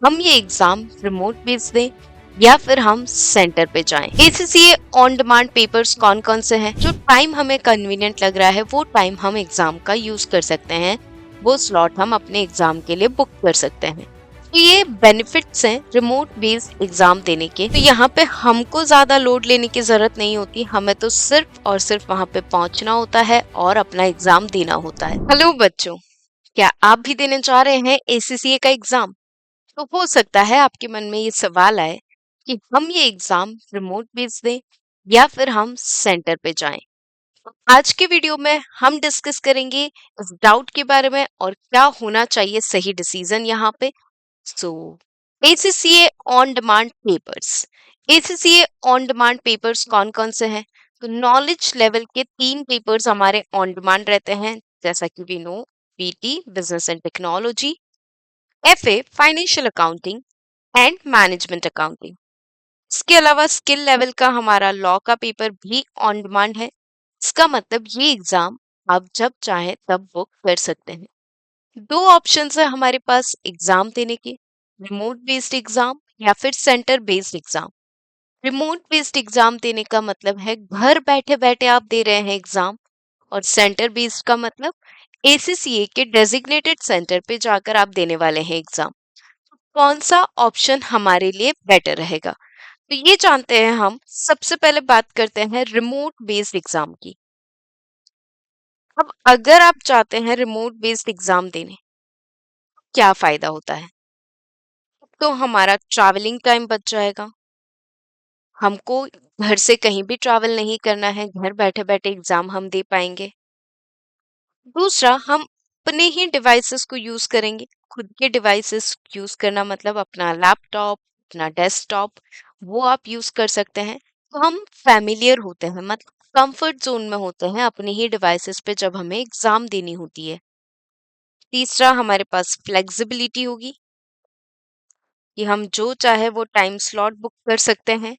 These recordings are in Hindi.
हम ये एग्जाम रिमोट बेस दें या फिर हम सेंटर पे जाएं। एसीसीए ऑन डिमांड पेपर्स कौन कौन से हैं? जो टाइम हमें कन्वीनियंट लग रहा है वो टाइम हम एग्जाम का यूज कर सकते हैं, वो स्लॉट हम अपने एग्जाम के लिए बुक कर सकते हैं। तो ये बेनिफिट्स हैं रिमोट बेस्ड एग्जाम देने के। तो यहाँ पे हमको ज्यादा लोड लेने की जरूरत नहीं होती, हमें तो सिर्फ और सिर्फ वहां पे पहुंचना होता है और अपना एग्जाम देना होता है। हेलो बच्चों, क्या आप भी देने जा रहे हैं एसीसीए का एग्जाम? तो हो सकता है आपके मन में ये सवाल आए कि हम ये एग्जाम रिमोट बेस दें या फिर हम सेंटर पे जाएं। तो आज के वीडियो में हम डिस्कस करेंगे इस डाउट के बारे में और क्या होना चाहिए सही डिसीजन यहाँ पे। So ACCA on demand papers. ACCA on demand papers कौन कौन से हैं? तो नॉलेज लेवल के 3 पेपर्स हमारे ऑन डिमांड रहते हैं, जैसा कि we know, PT business and technology, FA financial accounting and management accounting. इसके अलावा स्किल लेवल का हमारा लॉ का पेपर भी ऑन डिमांड है। इसका मतलब ये एग्जाम आप जब चाहे तब बुक कर सकते हैं। दो ऑप्शंस है हमारे पास एग्जाम देने के, रिमोट बेस्ड एग्जाम या फिर centre based exam. Remote based exam देने का मतलब है घर बैठे बैठे आप दे रहे हैं एग्जाम, और सेंटर बेस्ड का मतलब एसीसीए के डेजिग्नेटेड सेंटर पे जाकर आप देने वाले हैं एग्जाम। कौन सा ऑप्शन हमारे लिए बेटर रहेगा, तो ये जानते हैं हम। सबसे पहले बात करते हैं रिमोट बेस्ड एग्जाम की। अब अगर आप चाहते हैं रिमोट बेस्ड एग्जाम देने, क्या फायदा होता है? तो हमारा ट्रैवलिंग टाइम बच जाएगा, हमको घर से कहीं भी ट्रैवल नहीं करना है, घर बैठे बैठे एग्जाम हम दे पाएंगे। दूसरा, हम अपने ही डिवाइसेस को यूज करेंगे। खुद के डिवाइसेस यूज करना मतलब अपना लैपटॉप, अपना डेस्कटॉप, वो आप यूज कर सकते हैं। तो हम फैमिलियर होते हैं, मतलब कंफर्ट जोन में होते हैं अपने ही डिवाइसेस पे जब हमें एग्जाम देनी होती है। तीसरा, हमारे पास फ्लेक्सिबिलिटी होगी कि हम जो चाहे वो टाइम स्लॉट बुक कर सकते हैं,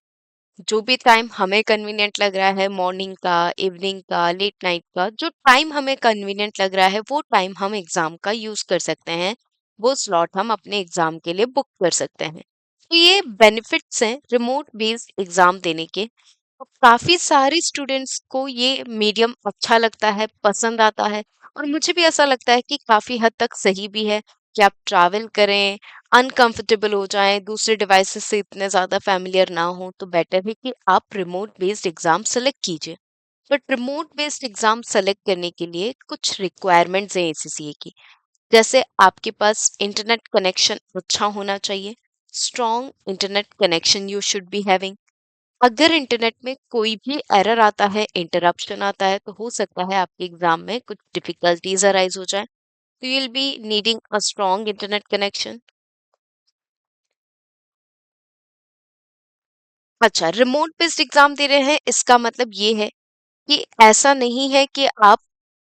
जो भी टाइम हमें कन्वीनियंट लग रहा है, मॉर्निंग का, इवनिंग का, लेट नाइट का, जो टाइम हमें कन्वीनियंट लग रहा है वो टाइम हम एग्जाम का यूज कर सकते हैं, वो स्लॉट हम अपने एग्जाम के लिए बुक कर सकते हैं। तो ये बेनिफिट्स हैं रिमोट बेस्ड एग्जाम देने के। तो काफी सारे स्टूडेंट्स को ये मीडियम अच्छा लगता है, पसंद आता है, और मुझे भी ऐसा लगता है कि काफी हद तक सही भी है कि आप ट्रैवल करें, अनकंफर्टेबल हो जाएं, दूसरे डिवाइसेस से इतने ज्यादा फैमिलियर ना हो, तो बेटर है कि आप रिमोट बेस्ड एग्जाम सेलेक्ट कीजिए। But remote based exam select करने के लिए कुछ रिक्वायरमेंट्स हैं एसीसीए की। जैसे आपके पास इंटरनेट कनेक्शन अच्छा होना चाहिए, strong internet connection you should be having. अगर इंटरनेट में कोई भी एरर आता है, इंटरप्शन आता है, तो हो सकता है आपके एग्जाम में कुछ डिफिकल्टीज अराइज हो जाए। तो you will be needing a strong internet connection. अच्छा, रिमोट बेस्ड एग्जाम दे रहे हैं, इसका मतलब ये है कि ऐसा नहीं है कि आप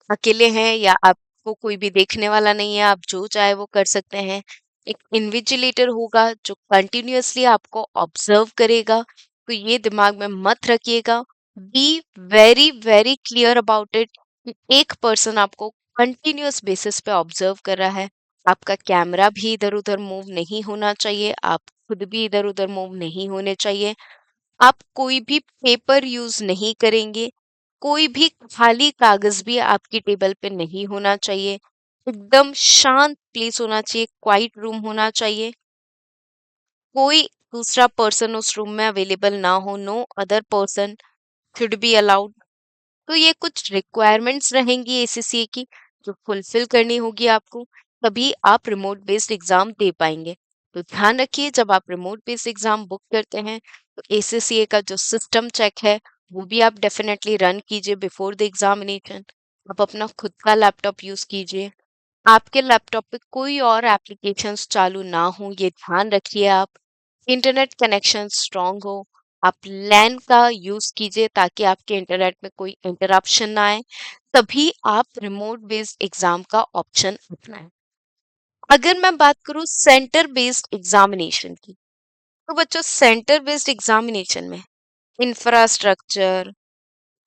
अकेले हैं या आपको कोई भी देखने वाला नहीं है, आप जो चाहे वो कर सकते हैं। एक इन्विजिलेटर होगा जो कंटिन्यूअसली आपको ऑब्जर्व करेगा। तो ये दिमाग में मत रखिएगा, be very very clear about it कि एक पर्सन आपको कंटिन्यूअस बेसिस पे ऑब्जर्व कर रहा है। आपका कैमरा भी इधर उधर मूव नहीं होना चाहिए, आप खुद भी इधर उधर मूव नहीं होने चाहिए। आप कोई भी पेपर यूज नहीं करेंगे, कोई भी खाली कागज भी आपकी टेबल पे नहीं होना चाहिए। एकदम शांत प्लेस होना चाहिए, क्वाइट रूम होना चाहिए, कोई दूसरा पर्सन उस रूम में अवेलेबल ना हो, no other person should be allowed. तो ये कुछ रिक्वायरमेंट्स रहेंगी एसीसीए की जो फुलफिल करनी होगी आपको, तभी आप रिमोट बेस्ड एग्जाम दे पाएंगे। तो ध्यान रखिए, जब आप रिमोट बेस्ड एग्जाम बुक करते हैं तो एसीसीए का जो सिस्टम चेक है वो भी आप डेफिनेटली रन कीजिए बिफोर द एग्जामिनेशन। आप अपना खुद का लैपटॉप यूज कीजिए, आपके लैपटॉप पे कोई और एप्लीकेशंस चालू ना हो, ये ध्यान रखिए आप। इंटरनेट कनेक्शन स्ट्रांग हो, आप लैन का यूज कीजिए ताकि आपके इंटरनेट में कोई इंटरप्शन ना आए, तभी आप रिमोट बेस्ड एग्जाम का ऑप्शन अपनाएं। अगर मैं बात करूं सेंटर बेस्ड एग्जामिनेशन की, तो बच्चों सेंटर बेस्ड एग्जामिनेशन में इंफ्रास्ट्रक्चर,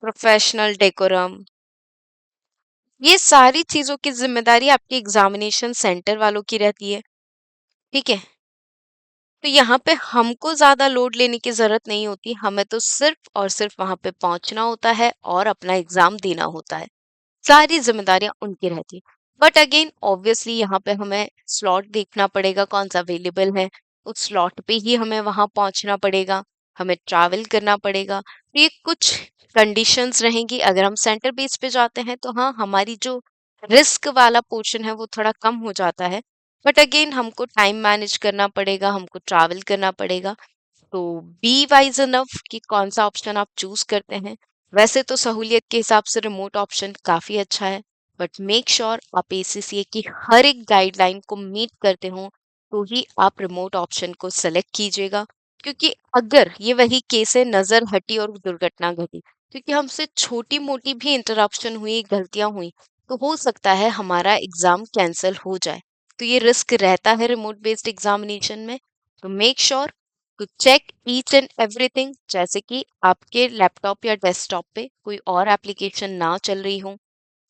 प्रोफेशनल डेकोरम, ये सारी चीजों की जिम्मेदारी आपके एग्जामिनेशन सेंटर वालों की रहती है। ठीक है, तो यहाँ पे हमको ज़्यादा लोड लेने की ज़रूरत नहीं होती, हमें तो सिर्फ़ और सिर्फ़ वहाँ पे पहुँचना होता है और अपना एग्ज़ाम देना होता है। सारी ज़िम्मेदारियाँ उनकी रहती हैं। बट अगेन ऑब्वियसली यहाँ पे हमें स्लॉट देखना पड़ेगा कौन-सा अवेलेबल है, उस स्लॉट पे ही हमें वहाँ पहुँचना पड़ेगा, हमें ट्रैवल करना पड़ेगा। तो ये कुछ कंडीशंस रहेंगी, अगर हम सेंटर बेस पे जाते हैं तो हाँ, हमारी जो रिस्क वाला पोर्शन है वो थोड़ा कम हो जाता है। बट अगेन हमको टाइम मैनेज करना पड़ेगा, हमको ट्रैवल करना पड़ेगा। तो बी वाइज इनफ कि कौन सा ऑप्शन आप चूज करते हैं। वैसे तो सहूलियत के हिसाब से रिमोट ऑप्शन काफी अच्छा है, बट मेक श्योर आप एसीसीए की हर एक गाइडलाइन को मीट करते हो, तो ही आप रिमोट ऑप्शन को सेलेक्ट कीजिएगा। क्योंकि अगर ये वही केस है, नजर हटी और दुर्घटना घटी, क्योंकि हमसे छोटी मोटी भी इंटरप्शन हुई, गलतियां हुई, तो हो सकता है हमारा एग्जाम कैंसिल हो जाए। तो ये रिस्क रहता है रिमोट बेस्ड एग्जामिनेशन में। तो make sure to check each and everything, जैसे कि आपके लैपटॉप या डेस्कटॉप पे कोई और एप्लीकेशन ना चल रही हो,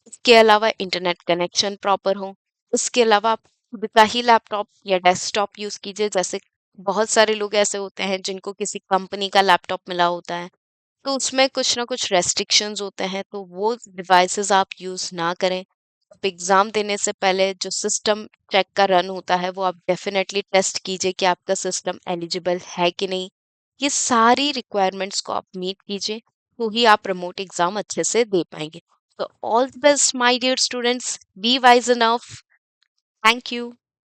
इसके अलावा इंटरनेट कनेक्शन प्रॉपर हो, इसके अलावा आप खुद का ही लैपटॉप या डेस्कटॉप यूज कीजिए। जैसे बहुत सारे लोग ऐसे होते हैं जिनको किसी कंपनी का लैपटॉप मिला होता है, तो उसमें कुछ ना कुछ रेस्ट्रिक्शंस होते हैं, तो वो डिवाइसेस आप यूज ना करें। आप एग्जाम देने से पहले जो सिस्टम चेक का रन होता है, वो आप डेफिनेटली टेस्ट कीजिए कि आपका सिस्टम एलिजिबल है कि नहीं। ये सारी रिक्वायरमेंट्स को आप मीट कीजिए, तो ही आप रिमोट एग्जाम अच्छे से दे पाएंगे। So all the best, my dear students. Be wise enough. Thank you.